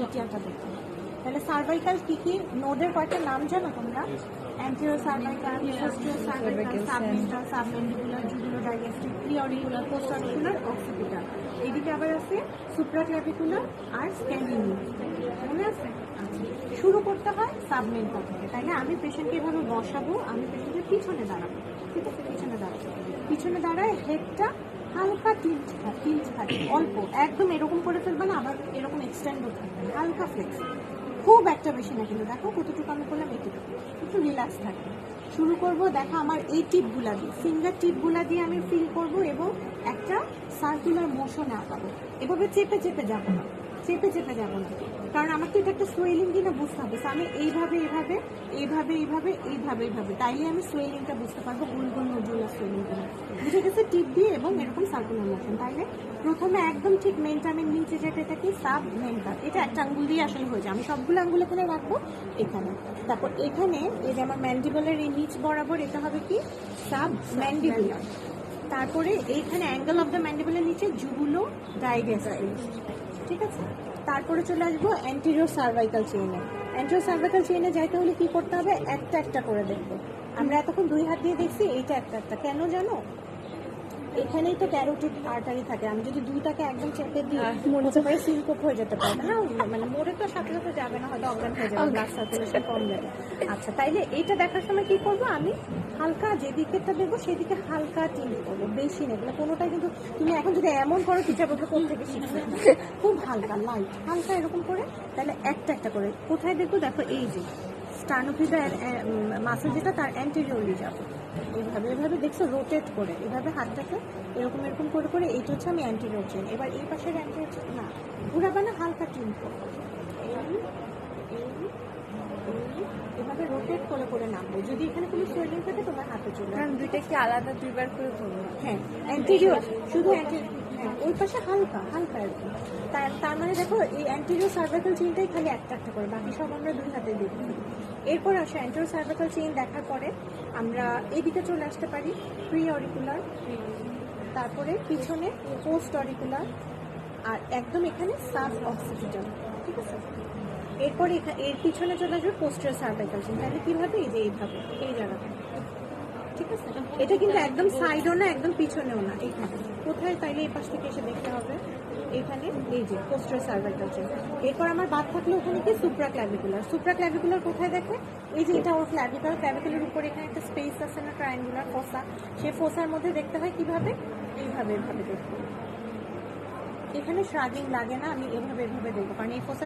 মেটিয়াটা দেখো। তাহলে সার্ভাইকাল কি কি নোডের কয়েকটা নাম জানো তোমরা? Anterior cervical, posterior cervical, submental, submandibular, jugulodigastric, preauricular, postauricular, occipital. এইদিকে আবার আছে সুপ্রাক্লাভিকুলার আর স্ক্যানিনিয়াল। মনে আছে? আচ্ছা, শুরু করতে হয় সাবমেন্টাল থেকে। তাইলে আমি পেশেন্টকে এভাবে বসাবো, আমি পেশেন্টের পিছনে দাঁড়াবো। ঠিক আছে, পিছনে দাঁড়াবো। পিছনে দাঁড়ায় হেডটা হালকা টিল্ট থাকে, অল্প, একদম এরকম করে ফেলবে না, আবার এরকম এক্সটেন্ডও থাকবে, হালকা ফ্লেক্স, খুব একটা বেশি না। কিন্তু দেখো কতটুকু আমি করলাম, এটুকু, একটু রিল্যাক্স থাকবে। শুরু করব, দেখো আমার এই টিপগুলা দিয়ে, ফিঙ্গার টিপগুলা দিয়ে আমি ফিল করব এবং একটা সার্কুলার মোশনে আঁকাবো। এভাবে চেপে চেপে যাবো না, চেপে চেপে যাবো না, কারণ আমার তো এটা একটা সোয়েলিং কিনা বুঝতে হবে। আমি এইভাবে এইভাবে এইভাবে এইভাবে এইভাবে এইভাবে, তাইলে আমি সোয়েলিংটা বুঝতে পারবো, গোল গোল নজুলার সোয়েলিং কিনা। বুঝে গেছে? টিপ দিয়ে এবং এরকম সার্কুলার মোশন। তাইলে প্রথমে একদম ঠিক মেনটা আমি নিচে যেতে থাকি, সাব মেন্টাল, এটা একটা আঙ্গুল দিয়ে আসলে হয়ে যায়। আমি সবগুলো আঙ্গুল এখানে রাখবো, এখানে। তারপর এখানে এই যে আমার ম্যান্ডিবলের এই নিচ বরাবর, এটা হবে কি সাব ম্যান্ডিবুলার। তারপরে এইখানে অ্যাঙ্গেল অফ দ্য ম্যান্ডিবলের নিচে জুগুলো ডাইগ্যাস্ট্রিক। ঠিক আছে, তারপরে চলে আসবো অ্যান্টেরিয়র সার্ভাইকাল চেইনে। অ্যান্টেরিয়র সার্ভাইকাল চেইনে যাইতে হলে কি করতে হবে? একটা একটা করে দেখবো। আমরা এতক্ষণ 2 হাত দিয়ে দেখছি, এইটা একটা একটা। কেন জানো? এখানেই তো ক্যারোটিড আর্টারি থাকে। আমি যদি দুইটাকে একদম চেপে দিই, মনে হতে পারে সিনকোপ হয়ে যেতে পারে না, মানে মোড়ে তো সাথে সাথে যাবে না, হয়তো অজ্ঞান হয়ে যাবে, ব্লাড সার্কুলেশন কম যাবে। আচ্ছা, তাইলে এইটা দেখার সময় কি করবো? আমি হালকা যেদিকেটা দেখবো সেদিকে হালকা টিল্ট করবো, বেশি নেই। এগুলো কোনোটাই কিন্তু তুমি এখন যদি এমন করো, টিচার বলবে কোন থেকে শিখবে। খুব হালকা, লাইট হালকা এরকম করে। তাহলে একটা একটা করে কোথায় দেখবো? দেখো এই যে স্টার্নোফিডার মাসেল যেটা, তার অ্যান্টেরিয়রলি যাবো, এইভাবে এইভাবে দেখছো, রোটেট করে এভাবে হাতটাকে এরকম এরকম করে করে। এইটা হচ্ছে আমি অ্যান্টিরিয়র চেইন। এবার এই পাশের অ্যান্টিরিয়র চেইন না, ঘুরাবে না, হালকা টিম করবো, এভাবে রোটেট করে করে নামবো। যদি এখানে কোনো সোয়েলিং থাকে তোমার হাতে চলে আসবে। দুইটা কি আলাদা দুইবার করে করবো? হ্যাঁ, অ্যান্টিরিয়র, শুধু অ্যান্টিরিয়র, হ্যাঁ ওই পাশে হালকা হালকা এরকম। তার মানে দেখো এই অ্যান্টিরিয়র সার্ভাইকাল চেইনটাই খালি একটা একটা করে, বাকি সব আমরা 2 হাতে দেখি। এরপর আসে অ্যান্টেরিয়র সার্ভাইকাল চেইন দেখার পরে আমরা এইদিকে চলে আসতে পারি প্রি অরিকুলার, তারপরে পিছনে পোস্ট অরিকুলার, আর একদম এখানে সাব অক্সিপিটাল। ঠিক আছে, এরপরে এর পিছনে চলে আসবে পোস্টেরিয়র সার্ভাইকাল চেইন। তাহলে কীভাবে? এই যে এইভাবে, এই জায়গাটা। ঠিক আছে, এটা কিন্তু একদম সাইডও না, একদম পিছনেও না, এখানে কোথায়? তাইলে এই পাশ থেকে এসে দেখতে হবে, এখানে এই যে পোস্টেরিয়র সার্ভাইকাল চেইন। এরপর আমার বাদ থাকলো ওখানে কি সুপ্রাক্লাভিকুলার। সুপ্রাক্লাভিকুলার কোথায় দেখে? এই যে এটা ওর ক্লাভিকুলার, ক্লাভিকুলার উপরে এখানে একটা স্পেস আছে না, ট্রায়াঙ্গুলার ফোসা, সেই ফোসার মধ্যে দেখতে হয় কিভাবে? এইভাবে এভাবে দেখবো। এখানে শ্রাগিং লাগে না, আমি এভাবে এভাবে দেখবো, কারণ এই ফোসা